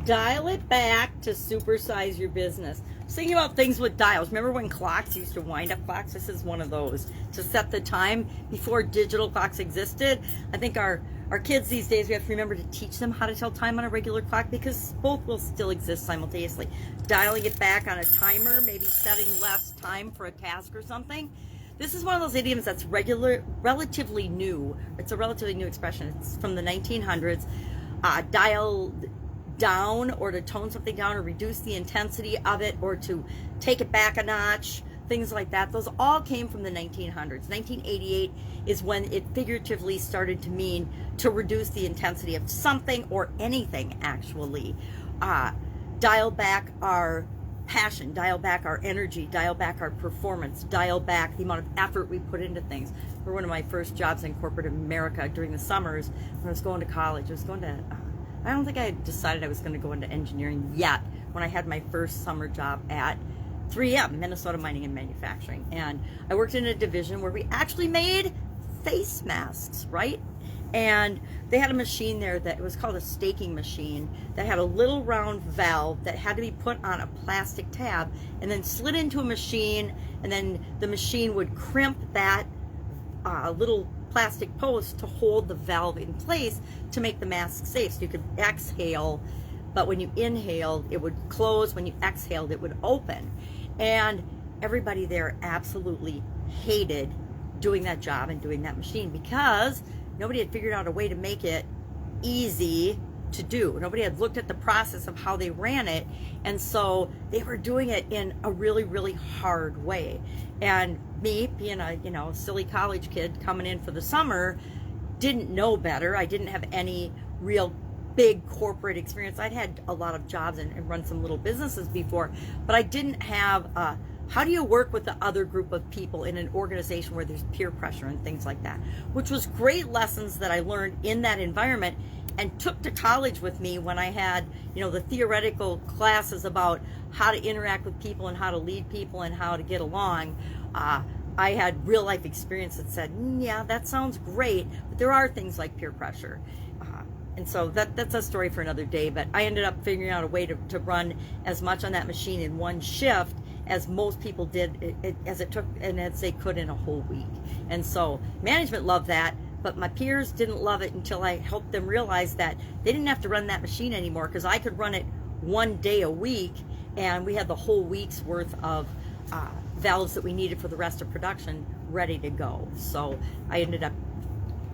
Dial it back to supersize your business. I was thinking about things with dials. Remember when clocks used to wind up clocks? This is one of those to set the time before digital clocks existed. I think our kids these days, we have to remember to teach them how to tell time on a regular clock because both will still exist simultaneously. Dialing it back on a timer, maybe setting less time for a task or something. This is one of those idioms that's relatively new. It's a relatively new expression. It's from the 1900s. Dial down, or to tone something down, or reduce the intensity of it, or to take it back a notch, things like that. Those all came from the 1900s. 1988 is when it figuratively started to mean to reduce the intensity of something or anything, actually. Dial back our passion, dial back our energy, dial back our performance, dial back the amount of effort we put into things. For one of my first jobs in corporate America during the summers when I was going to college, I don't think I had decided I was going to go into engineering yet when I had my first summer job at 3M, Minnesota Mining and Manufacturing. And I worked in a division where we actually made face masks, right? And they had a machine there that was called a staking machine that had a little round valve that had to be put on a plastic tab and then slid into a machine, and then the machine would crimp that little plastic post to hold the valve in place to make the mask safe. So you could exhale, but when you inhaled, it would close. When you exhaled, it would open. And everybody there absolutely hated doing that job and doing that machine because nobody had figured out a way to make it easy to do. Nobody had looked at the process of how they ran it, and so they were doing it in a really, really hard way. And me, being a silly college kid coming in for the summer, didn't know better. I didn't have any real big corporate experience. I'd had a lot of jobs and run some little businesses before, but I didn't have how do you work with the other group of people in an organization where there's peer pressure and things like that, which was great lessons that I learned in that environment and took to college with me when I had, the theoretical classes about how to interact with people and how to lead people and how to get along. I had real life experience that said, yeah, that sounds great, but there are things like peer pressure. And so that's a story for another day, but I ended up figuring out a way to run as much on that machine in one shift as most people did, as it took and as they could in a whole week. And so management loved that, but my peers didn't love it until I helped them realize that they didn't have to run that machine anymore because I could run it one day a week, and we had the whole week's worth of valves that we needed for the rest of production ready to go. So I ended up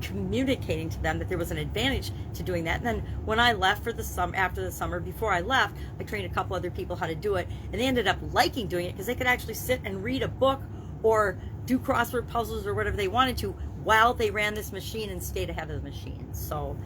communicating to them that there was an advantage to doing that. And then when I left for the summer, after the summer, before I left, I trained a couple other people how to do it, and they ended up liking doing it because they could actually sit and read a book or do crossword puzzles or whatever they wanted to while they ran this machine and stayed ahead of the machine. So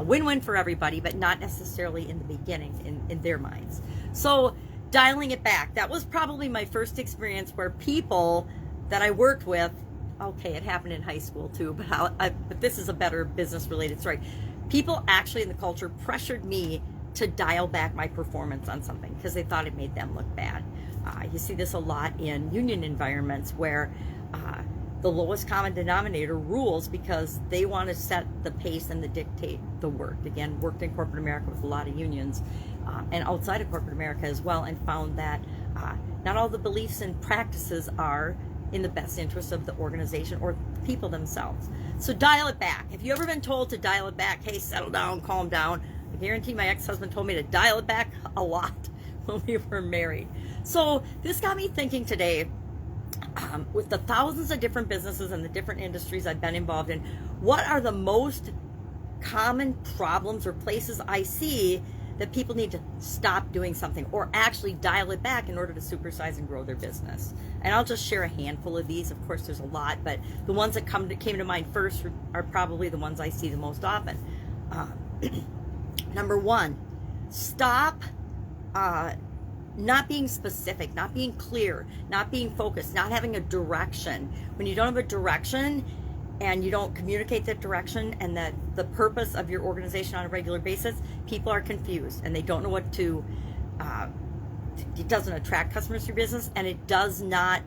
win-win for everybody, but not necessarily in the beginning in their minds. So dialing it back, that was probably my first experience where people that I worked with, okay, it happened in high school too, but this is a better business-related story. People actually in the culture pressured me to dial back my performance on something because they thought it made them look bad. You see this a lot in union environments where the lowest common denominator rules because they want to set the pace and dictate the work. Again, worked in corporate America with a lot of unions and outside of corporate America as well, and found that not all the beliefs and practices are in the best interest of the organization or the people themselves. So dial it back. Have you ever been told to dial it back? Hey, settle down, calm down. I guarantee my ex-husband told me to dial it back a lot when we were married. So this got me thinking today, with the thousands of different businesses and the different industries I've been involved in, what are the most common problems or places I see that people need to stop doing something or actually dial it back in order to supersize and grow their business? And I'll just share a handful of these. Of course, there's a lot, but the ones that came to mind first are probably the ones I see the most often. Number one, stop not being specific, not being clear, not being focused, not having a direction. When you don't have a direction and you don't communicate that direction and that the purpose of your organization on a regular basis, people are confused and they don't know what to, it doesn't attract customers to your business, and it does not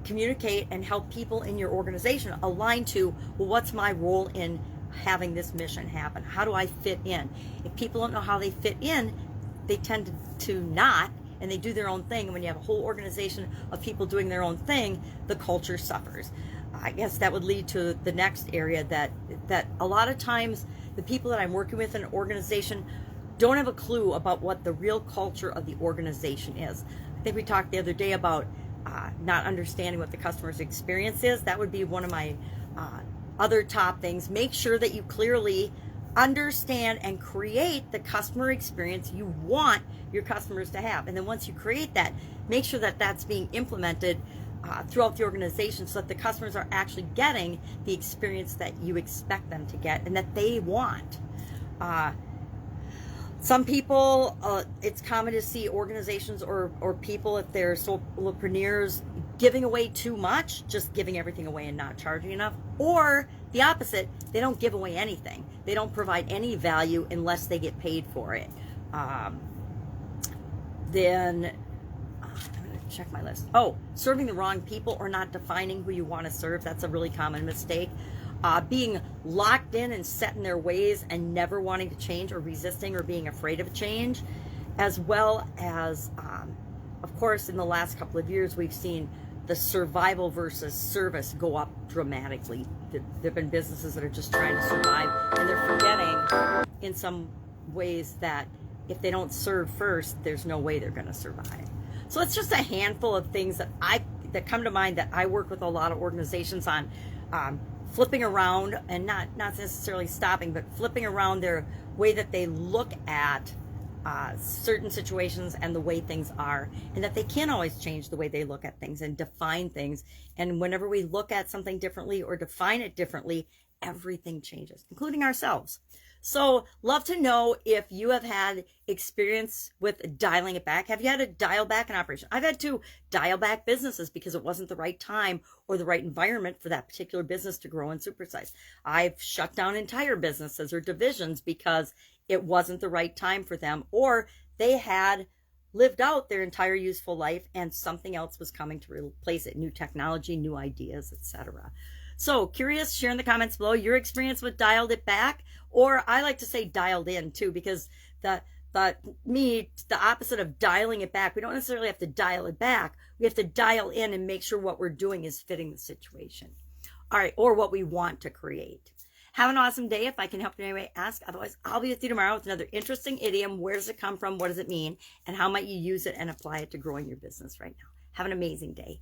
communicate and help people in your organization align to, well, what's my role in having this mission happen? How do I fit in? If people don't know how they fit in, they tend to not, and they do their own thing. And when you have a whole organization of people doing their own thing, the culture suffers. I guess that would lead to the next area, that a lot of times the people that I'm working with in an organization don't have a clue about what the real culture of the organization is. I think we talked the other day about not understanding what the customer's experience is. That would be one of my other top things. Make sure that you clearly understand and create the customer experience you want your customers to have. And then once you create that, make sure that that's being implemented throughout the organization, so that the customers are actually getting the experience that you expect them to get and that they want. Some people, it's common to see organizations or people, if they're solopreneurs, giving away too much, just giving everything away and not charging enough. Or the opposite, they don't give away anything. They don't provide any value unless they get paid for it. Then, I'm going to check my list. Oh, serving the wrong people or not defining who you want to serve. That's a really common mistake. Being locked in and set in their ways and never wanting to change, or resisting or being afraid of change, as well as, of course, in the last couple of years, we've seen the survival versus service go up dramatically. There have been businesses that are just trying to survive, and they're forgetting in some ways that if they don't serve first, there's no way they're going to survive. So it's just a handful of things that come to mind that I work with a lot of organizations on. Flipping around, and not necessarily stopping, but flipping around their way that they look at certain situations and the way things are, and that they can't always change the way they look at things and define things. And whenever we look at something differently or define it differently, everything changes, including ourselves. So love to know if you have had experience with dialing it back. Have you had to dial back an operation? I've had to dial back businesses because it wasn't the right time or the right environment for that particular business to grow and supersize. I've shut down entire businesses or divisions because it wasn't the right time for them, or they had lived out their entire useful life and something else was coming to replace it. New technology, new ideas, etc. So curious, share in the comments below your experience with dialed it back, or I like to say dialed in too, because the opposite of dialing it back, we don't necessarily have to dial it back. We have to dial in and make sure what we're doing is fitting the situation. All right, or what we want to create. Have an awesome day. If I can help you in any way, ask. Otherwise, I'll be with you tomorrow with another interesting idiom. Where does it come from? What does it mean? And how might you use it and apply it to growing your business right now? Have an amazing day.